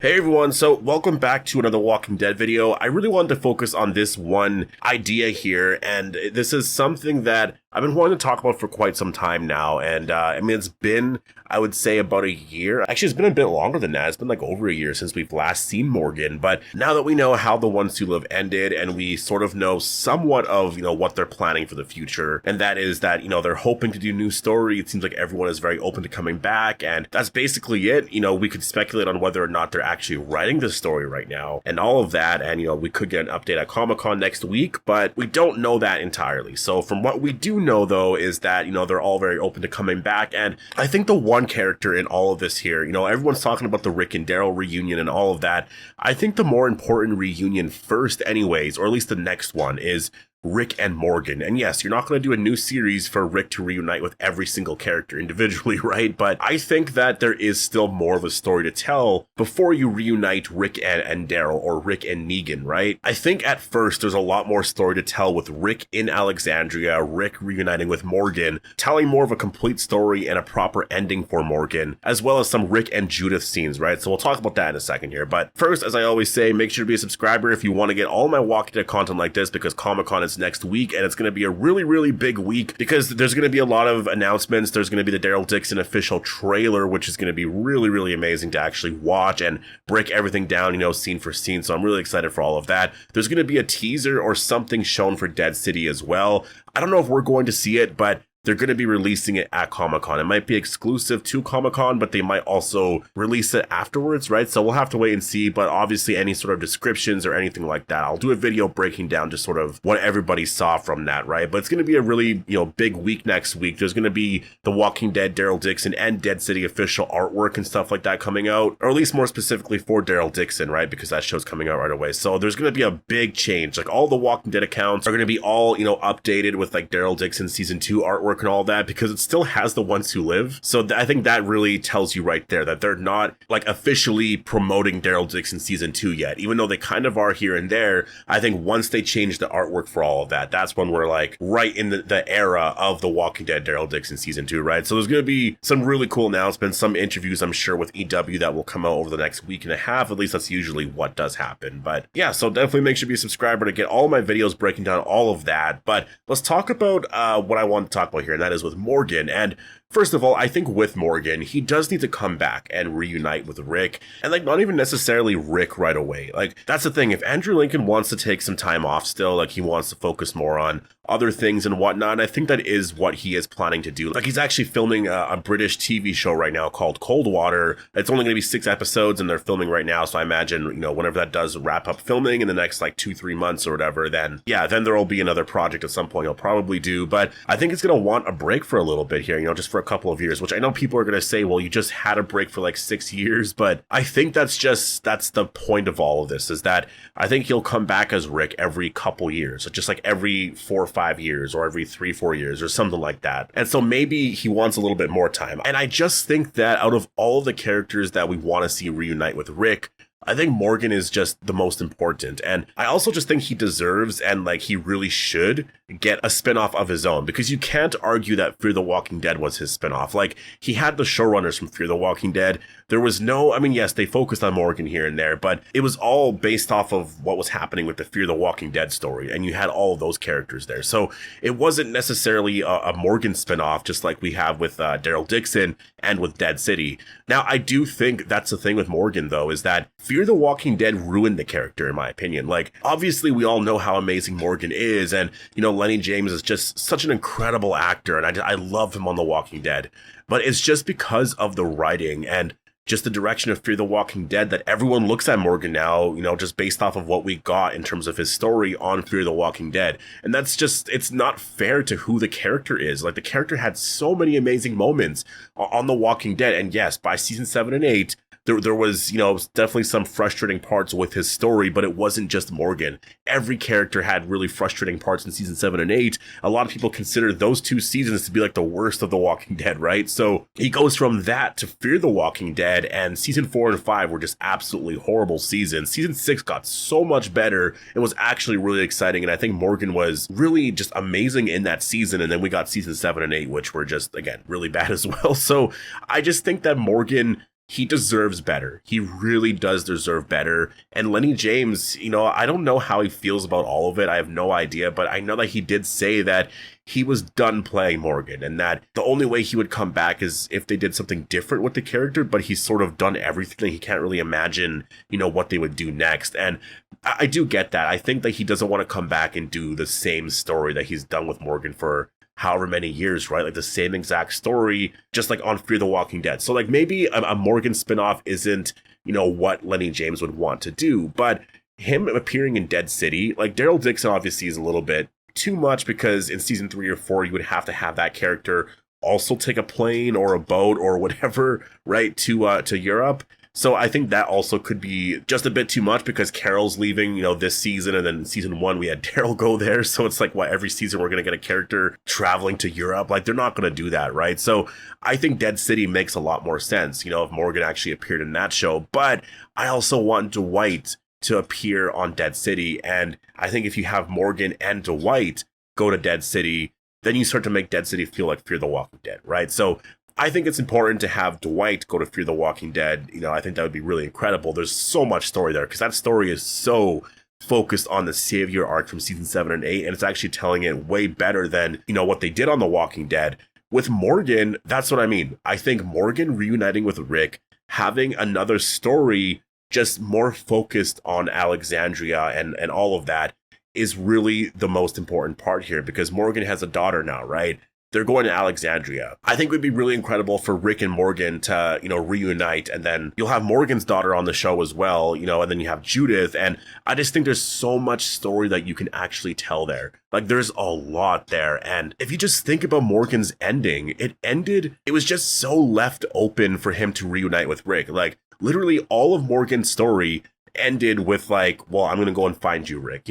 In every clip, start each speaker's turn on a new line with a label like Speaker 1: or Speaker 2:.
Speaker 1: Hey everyone, so welcome back to another Walking Dead video. I really wanted to focus on this one idea here, and this is something that I've been wanting to talk about for quite some time now, and I mean, it's been, I would say, about a year. Actually, it's been a bit longer than that. It's been like over a year since we've last seen Morgan, but now that we know how The Ones Who Live ended, and we sort of know somewhat of, what they're planning for the future, and that is that, they're hoping to do new story. It seems like everyone is very open to coming back, and that's basically it. We could speculate on whether or not they're actually writing this story right now, and all of that, and, we could get an update at Comic-Con next week, but we don't know that entirely. So from what we do know, though, is that, they're all very open to coming back, and I think the one character in all of this here, everyone's talking about the Rick and Daryl reunion and all of that. I think the more important reunion first anyways, or at least the next one, is Rick and Morgan. And yes, you're not going to do a new series for Rick to reunite with every single character individually, right? But I think that there is still more of a story to tell before you reunite Rick and Daryl, or Rick and Negan, right? I think at first there's a lot more story to tell with Rick in Alexandria, Rick reuniting with Morgan, telling more of a complete story and a proper ending for Morgan, as well as some Rick and Judith scenes, right? So we'll talk about that in a second here. But first, as I always say, make sure to be a subscriber if you want to get all my Walking Dead content like this, because Comic-Con is next week, and it's going to be a really big week because there's going to be a lot of announcements. There's going to be the Daryl Dixon official trailer, which is going to be really amazing to actually watch and break everything down, scene for scene. So I'm really excited for all of that. There's going to be a teaser or something shown for Dead City as well. I don't know if we're going to see it, but they're going to be releasing it at Comic-Con. It might be exclusive to Comic-Con, but they might also release it afterwards, right? So we'll have to wait and see, but obviously any sort of descriptions or anything like that, I'll do a video breaking down just sort of what everybody saw from that, right? But it's going to be a really, big week next week. There's going to be the Walking Dead, Daryl Dixon, and Dead City official artwork and stuff like that coming out, or at least more specifically for Daryl Dixon, right? Because that show's coming out right away. So there's going to be a big change. Like, all the Walking Dead accounts are going to be all, updated with like Daryl Dixon season 2 artwork and all that, because it still has The Ones Who Live. So I think that really tells you right there that they're not like officially promoting Daryl Dixon season 2 yet, even though they kind of are here and there. I think once they change the artwork for all of that, that's when we're like right in the era of The Walking Dead Daryl Dixon season 2, right? So there's going to be some really cool announcements, some interviews, I'm sure, with EW that will come out over the next week and a half. At least that's usually what does happen. But yeah, so definitely make sure to be a subscriber to get all my videos breaking down all of that. But let's talk about what I want to talk about here, and that is with Morgan. And first of all, I think with Morgan, he does need to come back and reunite with Rick, and like not even necessarily Rick right away. Like, that's the thing. If Andrew Lincoln wants to take some time off still, like he wants to focus more on other things and whatnot, I think that is what he is planning to do. Like, he's actually filming a British TV show right now called Cold Water. It's only going to be 6 episodes, and they're filming right now. So I imagine, whenever that does wrap up filming in the next like 2-3 months or whatever, then there will be another project at some point he'll probably do. But I think he's going to want a break for a little bit here, just for a couple of years, which I know people are going to say, well, you just had a break for like 6 years, but I think that's the point of all of this, is that I think he'll come back as Rick every couple years, just like every 4 or 5 years, or every 3-4 years, or something like that. And so maybe he wants a little bit more time. And I just think that out of all the characters that we want to see reunite with Rick, I think Morgan is just the most important. And I also just think he deserves, and like he really should, get a spinoff of his own, because you can't argue that Fear the Walking Dead was his spinoff. Like, he had the showrunners from Fear the Walking Dead. There was no, yes, they focused on Morgan here and there, but it was all based off of what was happening with the Fear the Walking Dead story, and you had all of those characters there. So it wasn't necessarily a Morgan spinoff, just like we have with Daryl Dixon and with Dead City. Now, I do think that's the thing with Morgan, though, is that Fear the Walking Dead ruined the character, in my opinion. Like, obviously, we all know how amazing Morgan is, and, Lenny James is just such an incredible actor, and I love him on The Walking Dead. But it's just because of the writing and just the direction of Fear the Walking Dead that everyone looks at Morgan now, just based off of what we got in terms of his story on Fear the Walking Dead. And that's just, it's not fair to who the character is. Like, the character had so many amazing moments on The Walking Dead, and yes, by season 7 and 8, there was, definitely some frustrating parts with his story, but it wasn't just Morgan. Every character had really frustrating parts in season 7 and 8. A lot of people consider those 2 seasons to be like the worst of The Walking Dead, right? So he goes from that to Fear the Walking Dead, and season 4 and 5 were just absolutely horrible seasons. Season 6 got so much better. It was actually really exciting, and I think Morgan was really just amazing in that season. And then we got season 7 and 8, which were just, again, really bad as well. So I just think that Morgan he deserves better. He really does deserve better. And Lenny James, I don't know how he feels about all of it. I have no idea, but I know that he did say that he was done playing Morgan and that the only way he would come back is if they did something different with the character, but he's sort of done everything. He can't really imagine, what they would do next. And I do get that. I think that he doesn't want to come back and do the same story that he's done with Morgan for however many years, right? Like the same exact story, just like on Fear the Walking Dead. So like maybe a Morgan spinoff isn't, what Lenny James would want to do, but him appearing in Dead City, like Daryl Dixon obviously is a little bit too much because in season 3 or 4, you would have to have that character also take a plane or a boat or whatever, right, to Europe. So I think that also could be just a bit too much because Carol's leaving, this season, and then season 1 we had Daryl go there. So it's like, every season we're going to get a character traveling to Europe. Like, they're not going to do that, right? So I think Dead City makes a lot more sense, if Morgan actually appeared in that show. But I also want Dwight to appear on Dead City. And I think if you have Morgan and Dwight go to Dead City, then you start to make Dead City feel like Fear the Walking Dead, right? So I think it's important to have Dwight go to Fear the Walking Dead. I think that would be really incredible. There's so much story there because that story is so focused on the Savior arc from season 7 and 8, and it's actually telling it way better than, what they did on The Walking Dead. With Morgan, that's what I mean. I think Morgan reuniting with Rick, having another story just more focused on Alexandria and all of that is really the most important part here because Morgan has a daughter now, right? They're going to Alexandria. I think it would be really incredible for Rick and Morgan to, reunite, and then you'll have Morgan's daughter on the show as well, and then you have Judith. And I just think there's so much story that you can actually tell there. Like, there's a lot there. And if you just think about Morgan's ending, it was just so left open for him to reunite with Rick. Like, literally all of Morgan's story ended with like, well, I'm going to go and find you, Rick.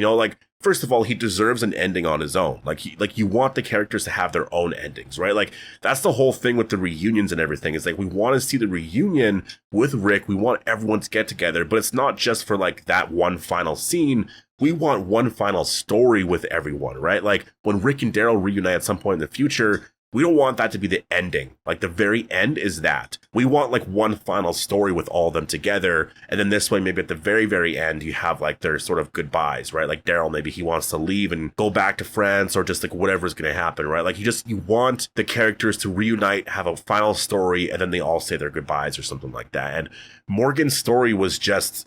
Speaker 1: First of all, he deserves an ending on his own. Like you want the characters to have their own endings, right? Like, that's the whole thing with the reunions and everything. It's like, we want to see the reunion with Rick. We want everyone to get together, but it's not just for like that one final scene. We want one final story with everyone, right? Like, when Rick and Daryl reunite at some point in the future, we don't want that to be the ending. Like, the very end is that. We want like one final story with all of them together. And then this way, maybe at the very, very end, you have like their sort of goodbyes, right? Like Daryl, maybe he wants to leave and go back to France or just like whatever's going to happen, right? Like, you want the characters to reunite, have a final story, and then they all say their goodbyes or something like that. And Morgan's story was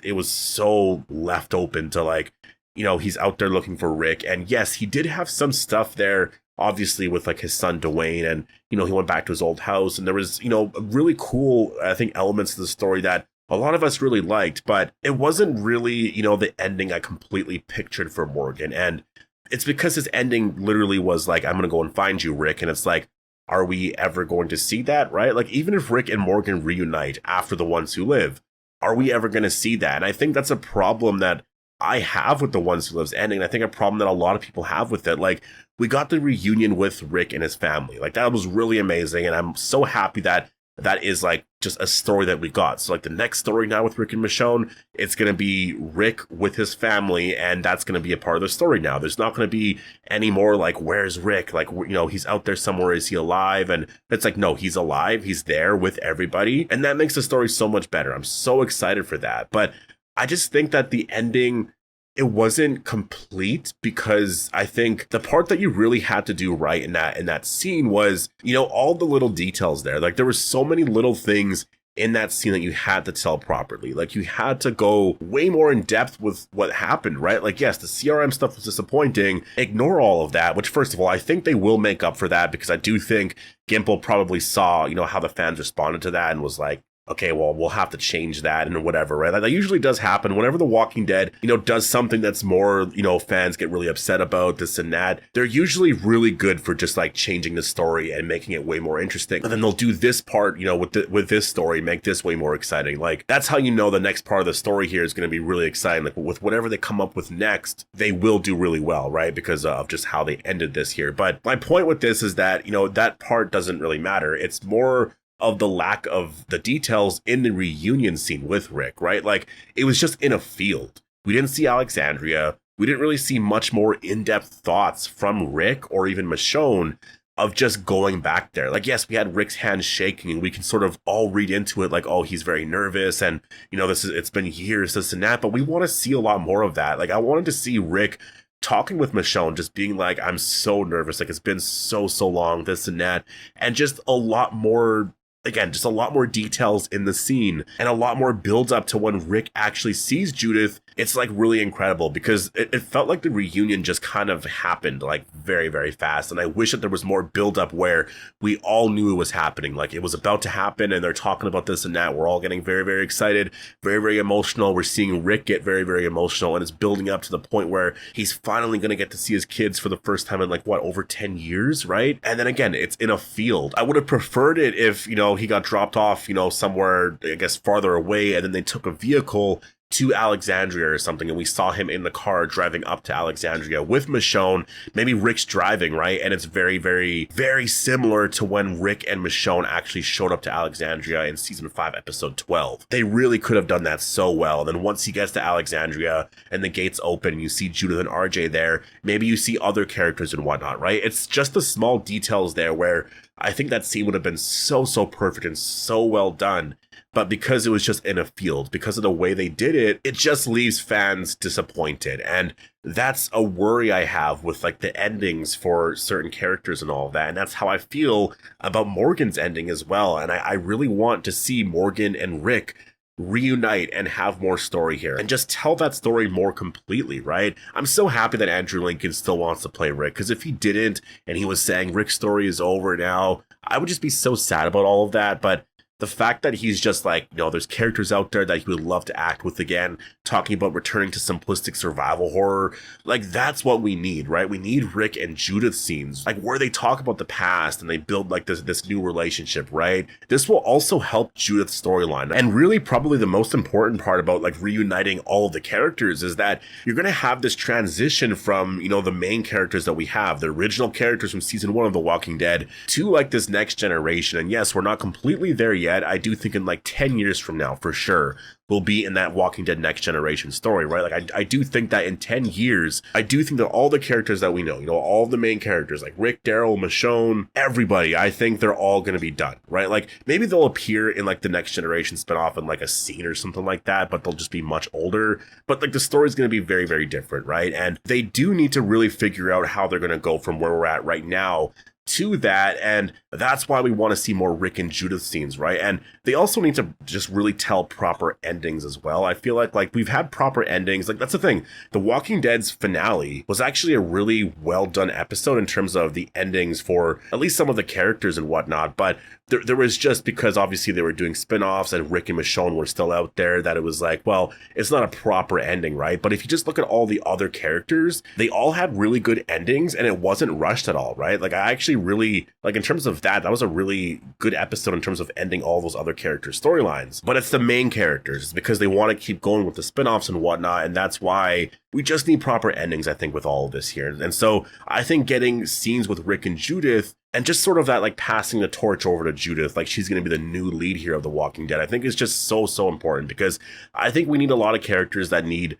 Speaker 1: it was so left open to like, he's out there looking for Rick. And yes, he did have some stuff there, obviously, with like his son Dwayne, and he went back to his old house, and there was really cool, I think, elements of the story that a lot of us really liked, but it wasn't really the ending I completely pictured for Morgan. And it's because his ending literally was like, I'm gonna go and find you, Rick. And it's like, are we ever going to see that, right? Like, even if Rick and Morgan reunite after The Ones Who Live, are we ever going to see that? And I think that's a problem that I have with The Ones Who Live's ending. And I think a problem that a lot of people have with it. Like, we got the reunion with Rick and his family. Like, that was really amazing. And I'm so happy that that is like just a story that we got. So like the next story now with Rick and Michonne, it's going to be Rick with his family. And that's going to be a part of the story now. There's not going to be any more like, where's Rick? Like, he's out there somewhere. Is he alive? And it's like, no, he's alive. He's there with everybody. And that makes the story so much better. I'm so excited for that. But I just think that the ending, it wasn't complete, because I think the part that you really had to do right in that scene was, all the little details there. Like, there were so many little things in that scene that you had to tell properly. Like, you had to go way more in depth with what happened, right? Like, yes, the CRM stuff was disappointing. Ignore all of that, which, first of all, I think they will make up for that, because I do think Gimple probably saw, how the fans responded to that and was like, okay, well, we'll have to change that and whatever, right? Like, that usually does happen whenever The Walking Dead, does something that's more, fans get really upset about, this and that. They're usually really good for just like changing the story and making it way more interesting. And then they'll do this part, with this story, make this way more exciting. Like, that's how the next part of the story here is going to be really exciting. Like, with whatever they come up with next, they will do really well, right? Because of just how they ended this here. But my point with this is that, that part doesn't really matter. It's more of the lack of the details in the reunion scene with Rick, right? Like, it was just in a field. We didn't see Alexandria. We didn't really see much more in-depth thoughts from Rick or even Michonne of just going back there. Like, yes, we had Rick's hand shaking and we can sort of all read into it like, oh, he's very nervous and, it's been years, this and that, but we want to see a lot more of that. Like, I wanted to see Rick talking with Michonne, just being like, I'm so nervous, like it's been so long, this and that, and just a lot more, again, just a lot more details in the scene and a lot more build up to when Rick actually sees Judith. It's like really incredible because it felt like the reunion just kind of happened like very, very fast. And I wish that there was more build up where we all knew it was happening. Like it was about to happen and they're talking about this and that. We're all getting very, very excited, very, very emotional. We're seeing Rick get very, very emotional and it's building up to the point where he's finally going to get to see his kids for the first time in like over 10 years, right? And then again, it's in a field. I would have preferred it if, he got dropped off, somewhere, I guess, farther away, and then they took a vehicle to Alexandria or something, and we saw him in the car driving up to Alexandria with Michonne. Maybe Rick's driving, right? And it's very, very, very similar to when Rick and Michonne actually showed up to Alexandria in season 5, episode 12. They really could have done that so well. And then once he gets to Alexandria and the gates open, you see Judith and RJ there. Maybe you see other characters and whatnot, right? It's just the small details there where I think that scene would have been so perfect and so well done. But because it was just in a field, because of the way they did it, it just leaves fans disappointed. And that's a worry I have with like the endings for certain characters and all of that. And that's how I feel about Morgan's ending as well. And I really want to see Morgan and Rick reunite and have more story here and just tell that story more completely, right? I'm so happy that Andrew Lincoln still wants to play Rick, because if he didn't and he was saying Rick's story is over now, I would just be so sad about all of that. But the fact that he's just like, there's characters out there that he would love to act with again, talking about returning to simplistic survival horror, like that's what we need, right? We need Rick and Judith scenes, like where they talk about the past and they build like this new relationship, right? This will also help Judith's storyline. And really probably the most important part about like reuniting all of the characters is that you're going to have this transition from, the main characters that we have, the original characters from season 1 of The Walking Dead, to like this next generation. And yes, we're not completely there yet. I do think in like 10 years from now, for sure, we'll be in that Walking Dead next generation story, right? Like I do think that in 10 years, I do think that all the characters that we know, all the main characters like Rick, Daryl, Michonne, everybody, I think they're all going to be done, right? Like maybe they'll appear in like the next generation spinoff in like a scene or something like that, but they'll just be much older. But like the story's going to be very, very different, right? And they do need to really figure out how they're going to go from where we're at right now to that, and that's why we want to see more Rick and Judith scenes, right? And they also need to just really tell proper endings as well. I feel like we've had proper endings. Like that's the thing. The Walking Dead's finale was actually a really well done episode in terms of the endings for at least some of the characters and whatnot. But there was just, because obviously they were doing spin-offs and Rick and Michonne were still out there, that it was like, well, it's not a proper ending, right? But if you just look at all the other characters, they all had really good endings and it wasn't rushed at all, right? Like I actually really, like in terms of that was a really good episode in terms of ending all those other characters' storylines. But it's the main characters because they want to keep going with the spin-offs and whatnot, and that's why we just need proper endings, I think, with all of this here. And so I think getting scenes with Rick and Judith and just sort of that like passing the torch over to Judith, like she's going to be the new lead here of The Walking Dead, I think is just so important, because I think we need a lot of characters that need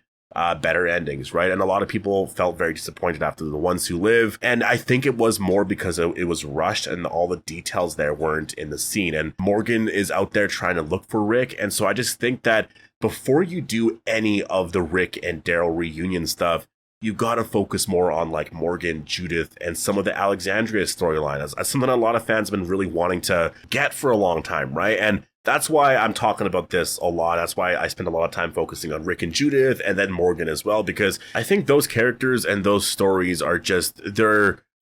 Speaker 1: better endings, right? And a lot of people felt very disappointed after The Ones Who Live, and I think it was more because it was rushed and all the details there weren't in the scene. And Morgan is out there trying to look for Rick, and so I just think that before you do any of the Rick and Daryl reunion stuff, you got to focus more on like Morgan, Judith, and some of the Alexandria storyline. As something a lot of fans have been really wanting to get for a long time, right? And that's why I'm talking about this a lot. That's why I spend a lot of time focusing on Rick and Judith and then Morgan as well, because I think those characters and those stories are just,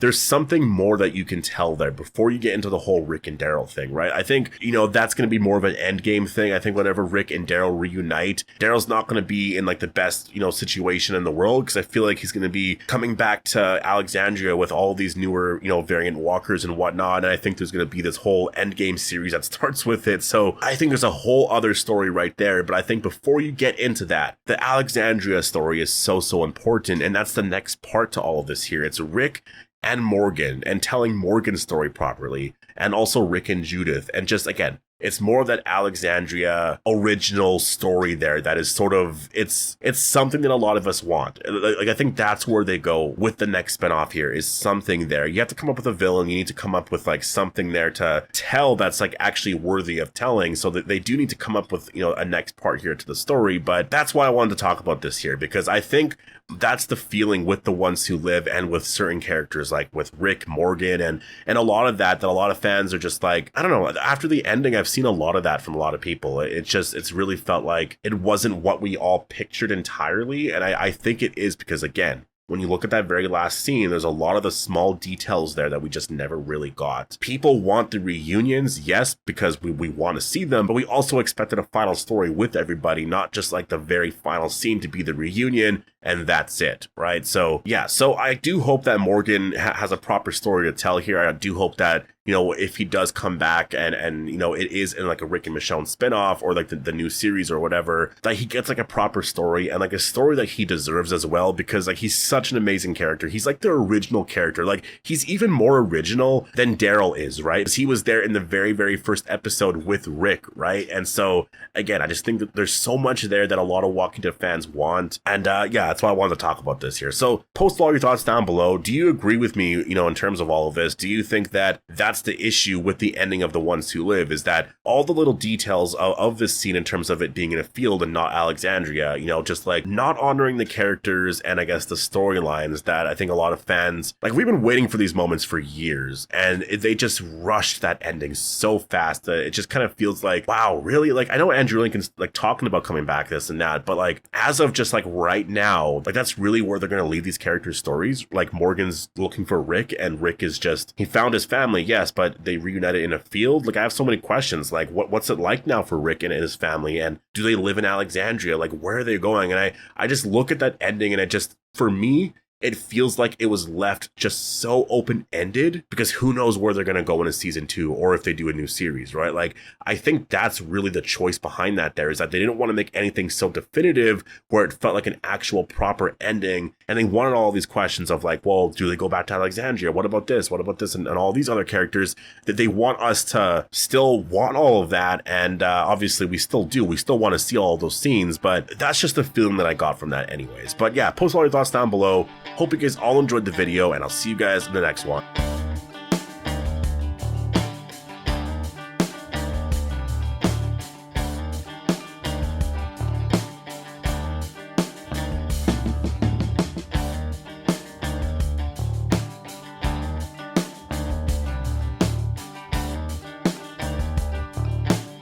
Speaker 1: there's something more that you can tell there before you get into the whole Rick and Daryl thing, right? I think, that's going to be more of an end game thing. I think whenever Rick and Daryl reunite, Daryl's not going to be in like the best, situation in the world, because I feel like he's going to be coming back to Alexandria with all these newer, variant walkers and whatnot. And I think there's going to be this whole end game series that starts with it. So I think there's a whole other story right there. But I think before you get into that, the Alexandria story is so important. And that's the next part to all of this here. It's Rick and Morgan, and telling Morgan's story properly, and also Rick and Judith, and just again It's more of that Alexandria original story there that is sort of, it's something that a lot of us want. Like, I think that's where they go with the next spinoff here, is something there. You have to come up with a villain. You need to come up with like something there to tell that's like actually worthy of telling, so that they do need to come up with, you know, a next part here to the story. But that's why I wanted to talk about this here, because I think that's the feeling with The Ones Who Live and with certain characters like with Rick, Morgan, and a lot of that a lot of fans are just like, I don't know, after the ending, I've seen a lot of that from a lot of people. It's really felt like it wasn't what we all pictured entirely. And I think it is because, again, when you look at that very last scene, there's a lot of the small details there that we just never really got. People want the reunions, yes, because we want to see them, but we also expected a final story with everybody, not just like the very final scene to be the reunion and that's it, right? So yeah, so I do hope that Morgan has a proper story to tell here. I do hope that, you know, if he does come back and you know, it is in like a Rick and Michonne spinoff or like the new series or whatever, that he gets like a proper story and like a story that he deserves as well, because like he's such an amazing character. He's like the original character. Like he's even more original than Daryl is, right? Because he was there in the very, very first episode with Rick, right? And so again, I just think that there's so much there that a lot of Walking Dead fans want. And yeah, that's why I wanted to talk about this here. So post all your thoughts down below. Do you agree with me, you know, in terms of all of this? Do you think that that's the issue with the ending of The Ones Who Live, is that all the little details of this scene in terms of it being in a field and not Alexandria, you know, just like not honoring the characters and I guess the storylines that I think a lot of fans, like we've been waiting for these moments for years, and they just rushed that ending so fast that it just kind of feels like, wow, really? Like I know Andrew Lincoln's like talking about coming back, this and that, but like as of just like right now, like that's really where they're going to leave these characters' stories. Like Morgan's looking for Rick, and Rick is just, he found his family, yes, but they reunited in a field. Like I have so many questions, like what's it like now for Rick and his family, and do they live in Alexandria? Like where are they going? And I just look at that ending and it just, for me, it feels like it was left just so open-ended, because who knows where they're going to go in a season 2 or if they do a new series, right? Like, I think that's really the choice behind that there, is that they didn't want to make anything so definitive where it felt like an actual proper ending. And they wanted all these questions of like, well, do they go back to Alexandria? What about this? What about this? And all these other characters that they want us to still want all of that. And obviously we still do. We still want to see all those scenes, but that's just the feeling that I got from that anyways. But yeah, post all your thoughts down below. Hope you guys all enjoyed the video, and I'll see you guys in the next one.